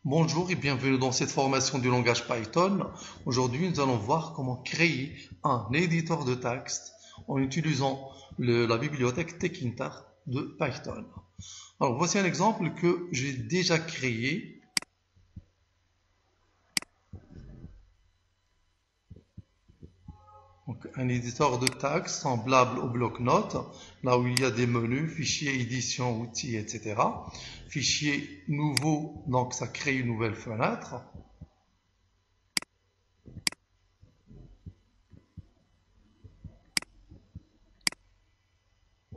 Bonjour et bienvenue dans cette formation du langage Python. Aujourd'hui, nous allons voir comment créer un éditeur de texte en utilisant la bibliothèque Tekinter de Python. Alors, voici un exemple que j'ai déjà créé. Donc, un éditeur de texte semblable au bloc-notes, là où il y a des menus, fichiers, édition, outils, etc. Fichier nouveau, donc ça crée une nouvelle fenêtre.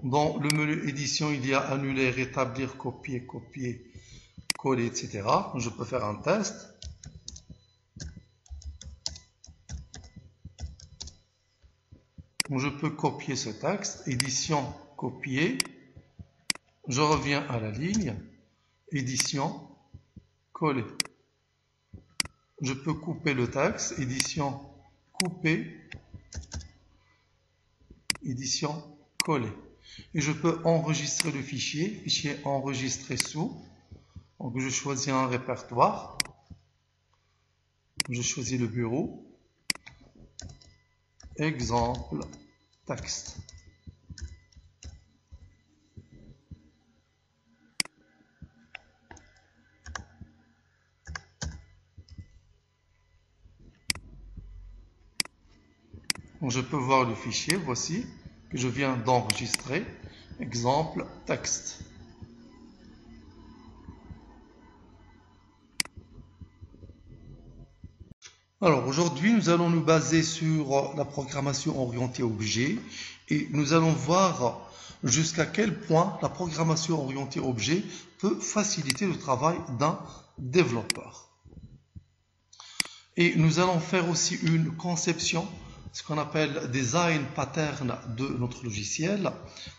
Dans le menu édition, il y a annuler, rétablir, copier, copier, coller, etc. Je peux faire un test. Je peux copier ce texte, édition, copier. Je reviens à la ligne, édition, coller. Je peux couper le texte, édition, couper, édition, coller. Et je peux enregistrer le fichier enregistré sous. Donc je choisis un répertoire. Je choisis le bureau. Exemple, texte. Donc, je peux voir le fichier, voici, que je viens d'enregistrer. Exemple, texte. Alors aujourd'hui, nous allons nous baser sur la programmation orientée objet et nous allons voir jusqu'à quel point la programmation orientée objet peut faciliter le travail d'un développeur. Et nous allons faire aussi une conception, ce qu'on appelle design pattern de notre logiciel,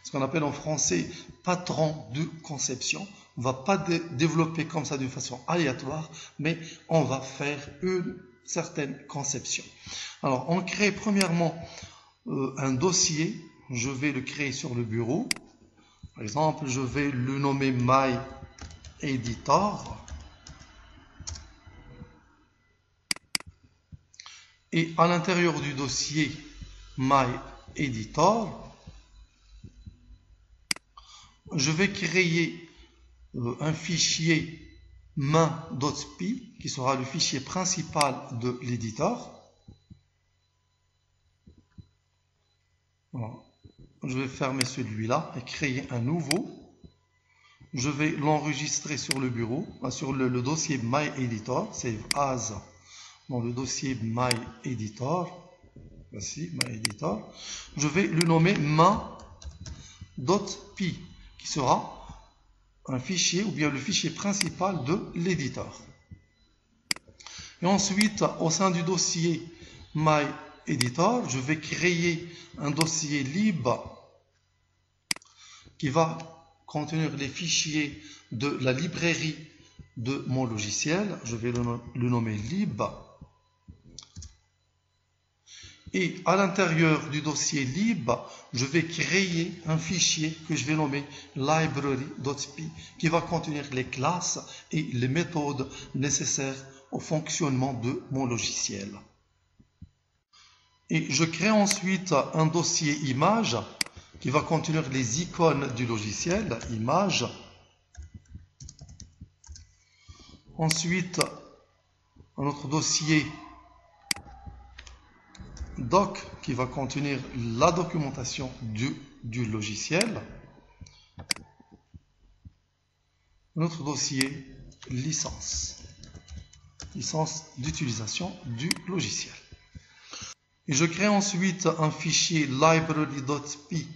ce qu'on appelle en français patron de conception. On ne va pas développer comme ça d'une façon aléatoire, mais on va faire une certaine conception. Alors, on crée premièrement un dossier. Je vais le créer sur le bureau. Par exemple, je vais le nommer My Editor. Et à l'intérieur du dossier My Editor, je vais créer un fichier main.py qui sera le fichier principal de l'éditeur. Voilà. Je vais fermer celui-là et créer un nouveau. Je vais l'enregistrer sur le bureau, sur le dossier My Editor, save as dans le dossier My Editor. Voici My Editor. Je vais le nommer main.py qui sera un fichier ou bien le fichier principal de l'éditeur. Et ensuite, au sein du dossier My Editor, je vais créer un dossier lib qui va contenir les fichiers de la librairie de mon logiciel. Je vais le nommer lib. Et à l'intérieur du dossier lib, je vais créer un fichier que je vais nommer library.py qui va contenir les classes et les méthodes nécessaires au fonctionnement de mon logiciel. Et je crée ensuite un dossier image qui va contenir les icônes du logiciel, image. Ensuite, un autre dossier doc qui va contenir la documentation du logiciel. Un autre dossier licence d'utilisation du logiciel. Et je crée ensuite un fichier library.py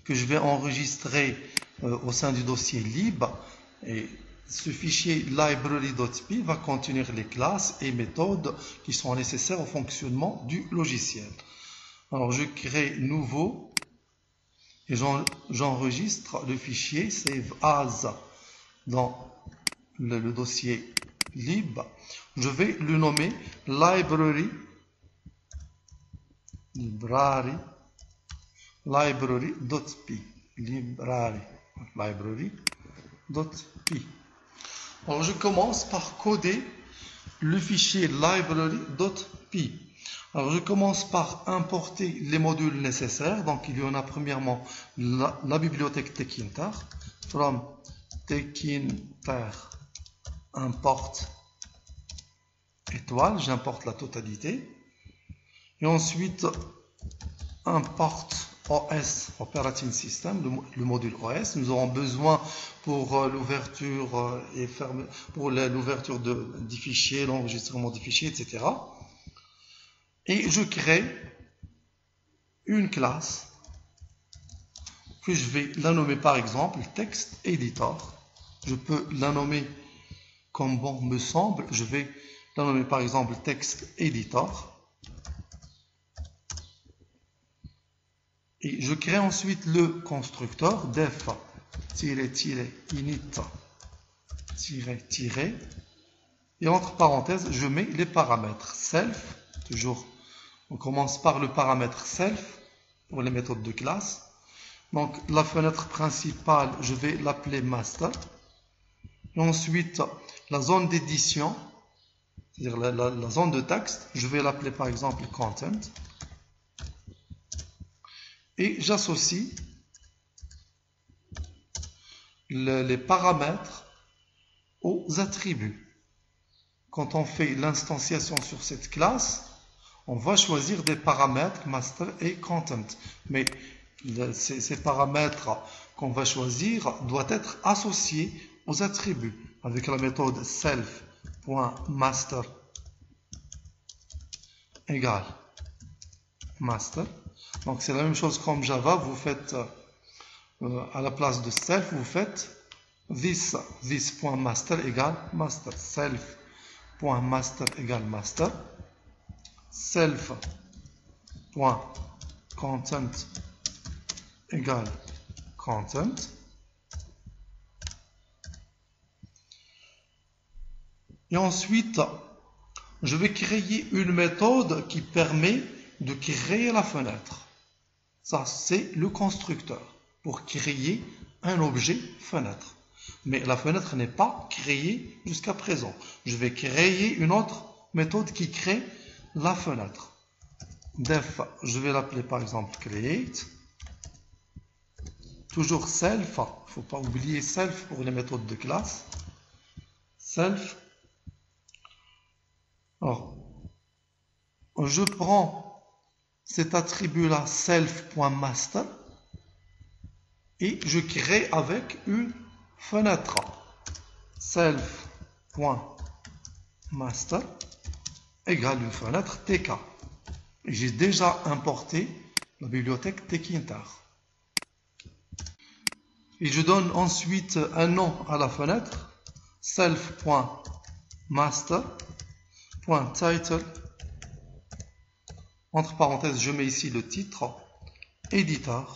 que je vais enregistrer au sein du dossier lib. Et ce fichier library.py va contenir les classes et méthodes qui sont nécessaires au fonctionnement du logiciel. Alors je crée nouveau et j'enregistre le fichier save as dans le dossier lib. Je vais le nommer library.py. Alors je commence par coder le fichier library.py. Alors je commence par importer les modules nécessaires. Donc il y en a premièrement la bibliothèque Tekinter. From Tekinter import étoile, j'importe la totalité. Et ensuite import OS, Operating System, le module OS. Nous aurons besoin pour l'ouverture et pour l'ouverture des fichiers, l'enregistrement des fichiers, etc. Et je crée une classe que je vais la nommer par exemple Text Editor. Je peux la nommer comme bon me semble. Je vais la nommer par exemple Text Editor. Et je crée ensuite le constructeur def-init et entre parenthèses je mets les paramètres self, toujours on commence par le paramètre self pour les méthodes de classe. Donc la fenêtre principale je vais l'appeler master et ensuite la zone d'édition, c'est-à-dire la zone de texte, je vais l'appeler par exemple content. Et j'associe les paramètres aux attributs. Quand on fait l'instanciation sur cette classe, on va choisir des paramètres master et content. Mais ces paramètres qu'on va choisir doivent être associés aux attributs avec la méthode self.master égale master. Donc c'est la même chose comme Java, vous faites à la place de self, vous faites this.master égale master, self.master égale master, self.content égale content. Et ensuite, je vais créer une méthode qui permet de créer la fenêtre. Ça, c'est le constructeur pour créer un objet fenêtre. Mais la fenêtre n'est pas créée jusqu'à présent. Je vais créer une autre méthode qui crée la fenêtre. Def, je vais l'appeler par exemple create. Toujours self, il ne faut pas oublier self pour les méthodes de classe. Self. Alors, je prends cet attribut-là, self.master, et je crée avec une fenêtre. Self.master égale une fenêtre TK. J'ai déjà importé la bibliothèque Tekinter. Et je donne ensuite un nom à la fenêtre, self.master.title. Entre parenthèses, je mets ici le titre, éditeur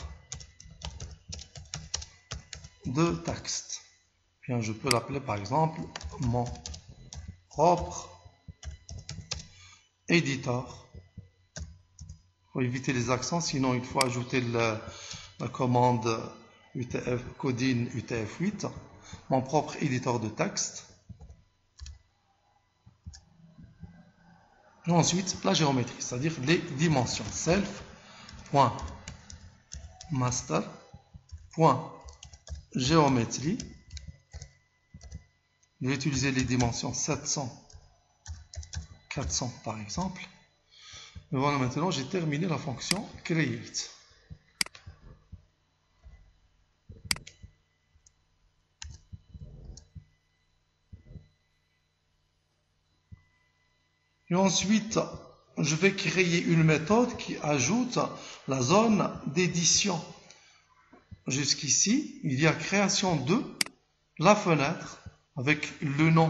de texte. Bien, je peux l'appeler par exemple mon propre éditeur. Il faut éviter les accents, sinon il faut ajouter la commande UTF, codine UTF-8, mon propre éditeur de texte. Et ensuite, la géométrie, c'est-à-dire les dimensions. Self.master.géométrie. Je vais utiliser les dimensions 700, 400 par exemple. Et voilà, maintenant j'ai terminé la fonction create. Et ensuite, je vais créer une méthode qui ajoute la zone d'édition. Jusqu'ici, il y a création de la fenêtre avec le nom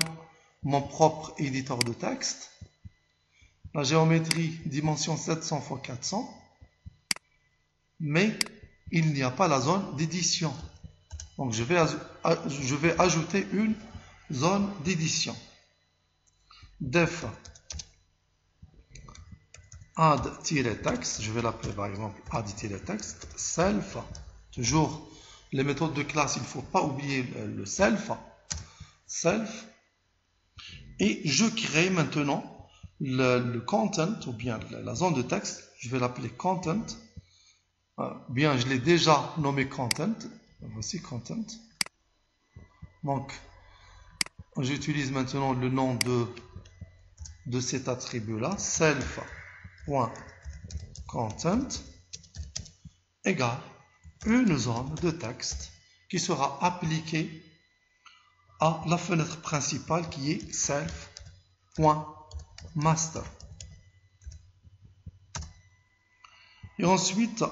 mon propre éditeur de texte, la géométrie dimension 700 x 400, mais il n'y a pas la zone d'édition. Donc je vais ajouter une zone d'édition. Def add-text, je vais l'appeler par exemple add-text, self, toujours les méthodes de classe, il ne faut pas oublier le self, self, Et je crée maintenant le content, ou bien la zone de texte. Je vais l'appeler content. Bien, je l'ai déjà nommé content. Voici content. Donc, j'utilise maintenant le nom de cet attribut-là, self.content égale une zone de texte qui sera appliquée à la fenêtre principale qui est self.master. Et ensuite,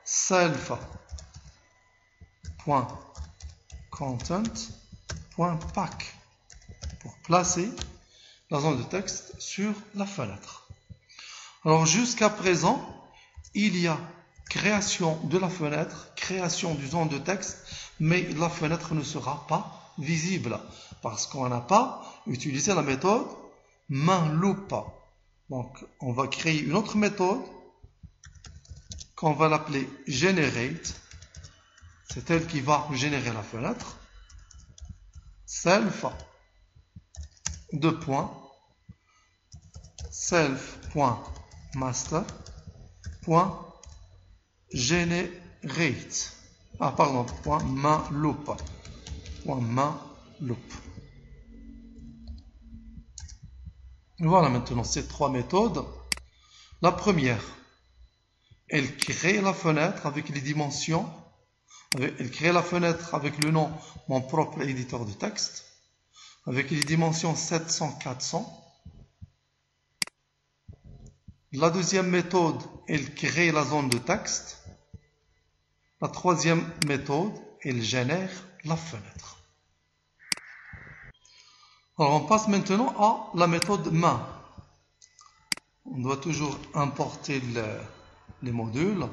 self.content.pack pour placer la zone de texte sur la fenêtre. Alors jusqu'à présent, il y a création de la fenêtre, création du zone de texte, mais la fenêtre ne sera pas visible parce qu'on n'a pas utilisé la méthode main-loupe. Donc on va créer une autre méthode qu'on va l'appeler generate. C'est elle qui va générer la fenêtre. Self self.master.generate. .main-loupe. Voilà maintenant ces trois méthodes. La première, elle crée la fenêtre avec les dimensions. Elle crée la fenêtre avec le nom mon propre éditeur de texte, avec les dimensions 700-400. La deuxième méthode, elle crée la zone de texte. La troisième méthode, elle génère la fenêtre. Alors on passe maintenant à la méthode main. On doit toujours importer les modules.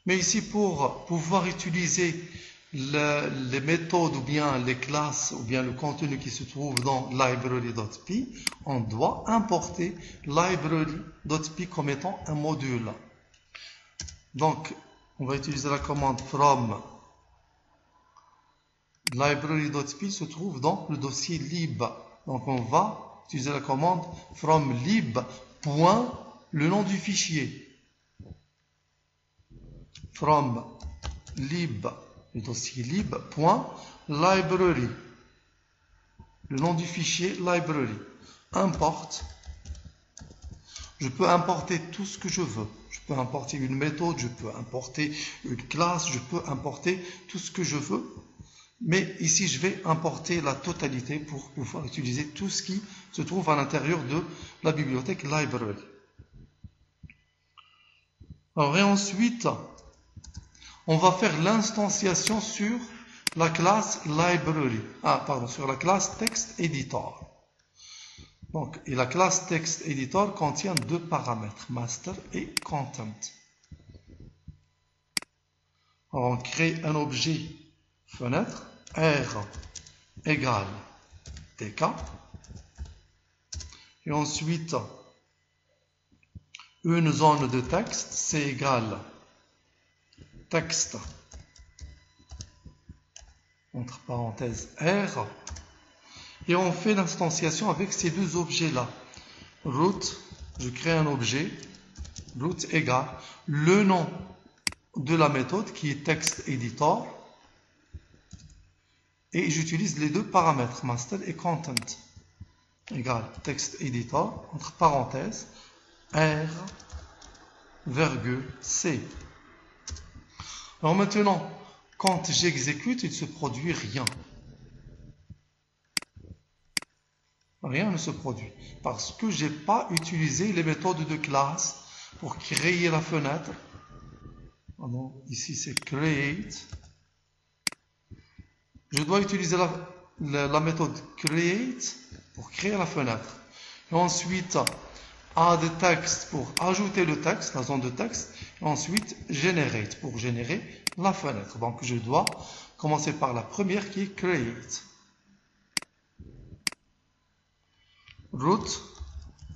Mais ici, pour pouvoir utiliser les méthodes ou bien les classes ou bien le contenu qui se trouve dans library.py, on doit importer library.py comme étant un module. Donc, on va utiliser la commande from library.py se trouve dans le dossier lib. Donc, on va utiliser la commande from lib. Le nom du fichier. From lib, le dossier lib.library. Le nom du fichier library. Importe. Je peux importer tout ce que je veux. Je peux importer une méthode, je peux importer une classe, je peux importer tout ce que je veux. Mais ici, je vais importer la totalité pour pouvoir utiliser tout ce qui se trouve à l'intérieur de la bibliothèque library. Alors, et ensuite, on va faire l'instanciation sur la classe library. Sur la classe text editor. Donc, et la classe text editor contient deux paramètres, master et content. Alors, on crée un objet fenêtre, R égale TK. Et ensuite, une zone de texte, C égale texte, entre parenthèses R. Et on fait l'instanciation avec ces deux objets-là. Root, je crée un objet, root égale le nom de la méthode qui est text editor. Et j'utilise les deux paramètres, master et content. Égale text editor, entre parenthèses, R, virgule, C. Alors maintenant, quand j'exécute, il ne se produit rien. Rien ne se produit. Parce que je n'ai pas utilisé les méthodes de classe pour créer la fenêtre. Alors, ici, c'est create. Je dois utiliser la méthode create pour créer la fenêtre. Et ensuite, add text pour ajouter le texte, la zone de texte. Et ensuite, generate pour générer la fenêtre. Donc, je dois commencer par la première qui est create. Root.create.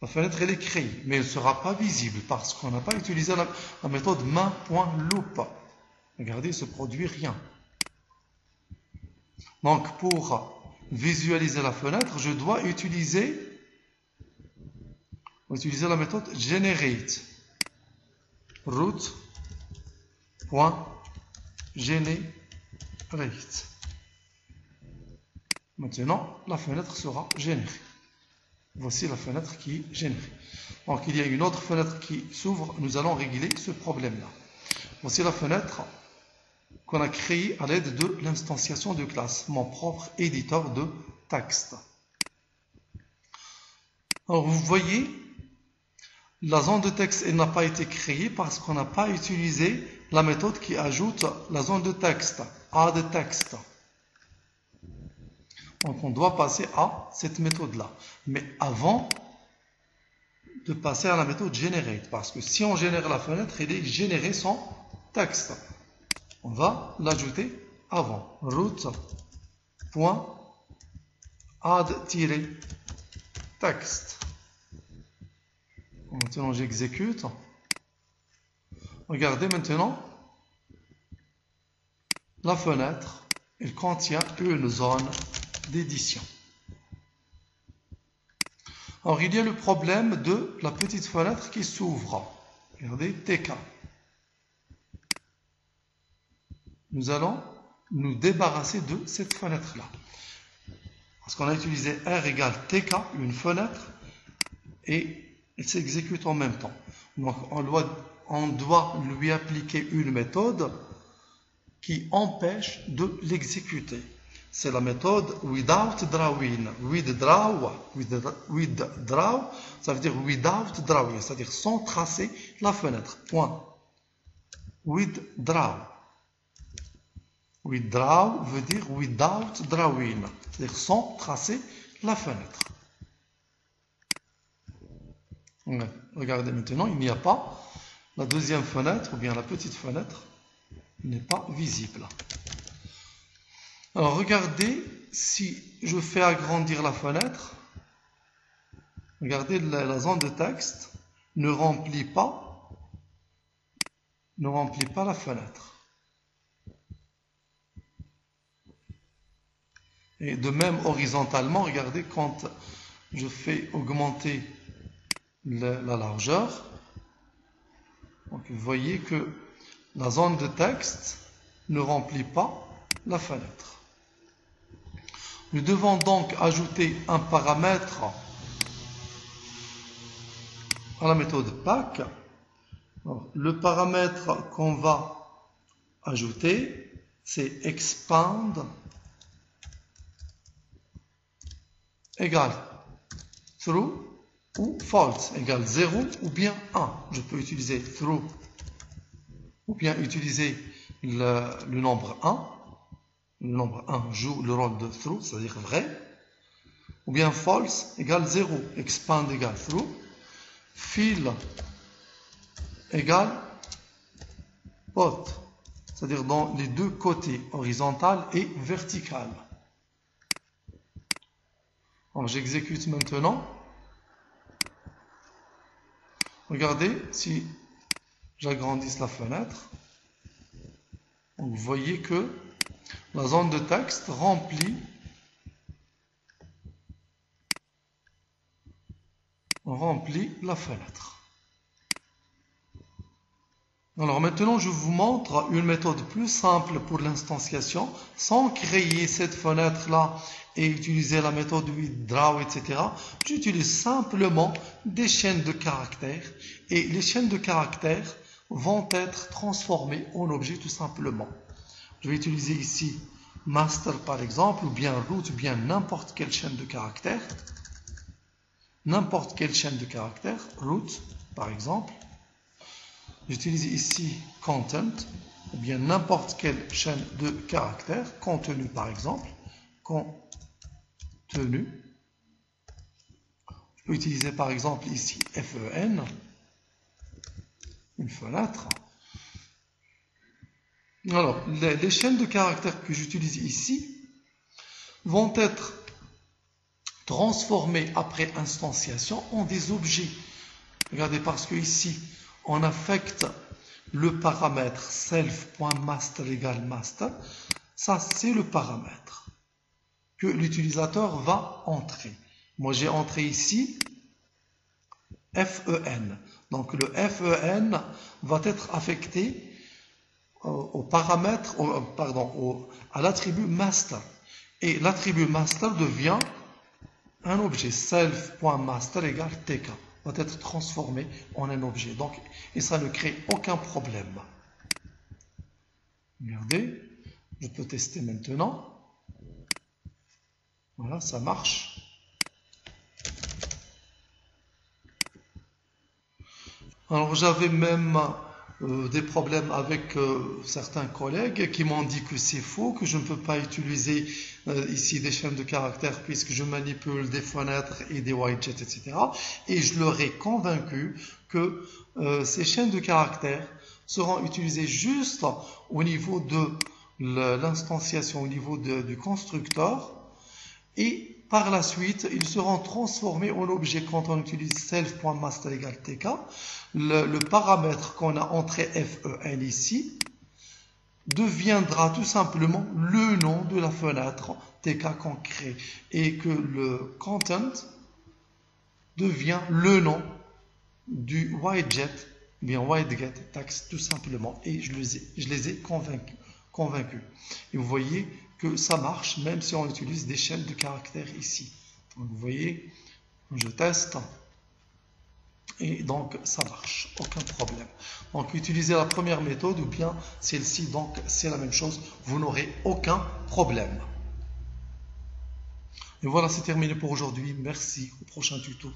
La fenêtre, elle est créée, mais elle ne sera pas visible parce qu'on n'a pas utilisé la méthode main.loop. Regardez, il ne se produit rien. Donc, pour visualiser la fenêtre, je dois utiliser la méthode generate. Root.generate. Maintenant, la fenêtre sera générée. Voici la fenêtre qui est générée. Donc, il y a une autre fenêtre qui s'ouvre. Nous allons régler ce problème-là. Voici la fenêtre qu'on a créée à l'aide de l'instanciation de classe, mon propre éditeur de texte. Alors, vous voyez, la zone de texte elle n'a pas été créée parce qu'on n'a pas utilisé la méthode qui ajoute la zone de texte, add text. Donc, on doit passer à cette méthode-là. Mais avant de passer à la méthode generate, parce que si on génère la fenêtre, elle est générée sans texte. On va l'ajouter avant. Root.add-text. Maintenant, j'exécute. Regardez maintenant. La fenêtre, elle contient une zone d'édition. Alors, il y a le problème de la petite fenêtre qui s'ouvre. Regardez, TK. Nous allons nous débarrasser de cette fenêtre-là. Parce qu'on a utilisé R égale TK, une fenêtre, et elle s'exécute en même temps. Donc, on doit lui appliquer une méthode qui empêche de l'exécuter. C'est la méthode without drawing. Withdraw, ça veut dire without drawing, c'est-à-dire sans tracer la fenêtre. Point. Withdraw. Withdraw veut dire without drawing, c'est-à-dire sans tracer la fenêtre. Regardez maintenant, il n'y a pas la deuxième fenêtre, ou bien la petite fenêtre, n'est pas visible. Alors regardez, si je fais agrandir la fenêtre, regardez la zone de texte ne remplit pas la fenêtre. Et de même horizontalement, regardez quand je fais augmenter la largeur, donc vous voyez que la zone de texte ne remplit pas la fenêtre. Nous devons donc ajouter un paramètre à la méthode pack. Alors, le paramètre qu'on va ajouter, c'est expand égale true ou false, égale 0 ou bien 1. Je peux utiliser true ou bien utiliser le nombre 1. Le nombre 1 joue le rôle de true, c'est-à-dire vrai. Ou bien false égale 0. Expand égale true. Fill égale both, c'est-à-dire dans les deux côtés, horizontal et vertical. Alors j'exécute maintenant. Regardez, si j'agrandisse la fenêtre, vous voyez que la zone de texte remplit la fenêtre. Alors maintenant, je vous montre une méthode plus simple pour l'instanciation, sans créer cette fenêtre-là et utiliser la méthode withdraw, etc. J'utilise simplement des chaînes de caractères et les chaînes de caractères vont être transformées en objet tout simplement. Je vais utiliser ici master par exemple, ou bien root, ou bien n'importe quelle chaîne de caractères. N'importe quelle chaîne de caractères, root par exemple. J'utilise ici content, ou bien n'importe quelle chaîne de caractères, contenu par exemple, contenu. Je peux utiliser par exemple ici fen, une fenêtre. Alors, les chaînes de caractères que j'utilise ici vont être transformer après instantiation en des objets. Regardez, parce que ici, on affecte le paramètre self.master égale master. Ça, c'est le paramètre que l'utilisateur va entrer. Moi, j'ai entré ici FEN. Donc, le FEN va être affecté au paramètre, à l'attribut master. Et l'attribut master devient un objet. Self.master égale TK. Va être transformé en un objet. Donc, et ça ne crée aucun problème. Regardez, je peux tester maintenant. Voilà, ça marche. Alors, j'avais même des problèmes avec certains collègues qui m'ont dit que c'est faux, que je ne peux pas utiliser ici des chaînes de caractères puisque je manipule des fenêtres et des widgets, etc. Et je leur ai convaincu que ces chaînes de caractères seront utilisées juste au niveau de l'instanciation, au niveau du constructeur, et par la suite, ils seront transformés en objet quand on utilise self.master égale tk. Le paramètre qu'on a entré FEN ici deviendra tout simplement le nom de la fenêtre tk qu'on crée, et que le content devient le nom du widget, bien widget text tout simplement, et je les ai convaincus. Et vous voyez que ça marche même si on utilise des chaînes de caractères ici. Donc vous voyez, je teste et donc ça marche, aucun problème. Donc utilisez la première méthode ou bien celle-ci, donc c'est la même chose, vous n'aurez aucun problème. Et voilà, c'est terminé pour aujourd'hui. Merci, au prochain tuto.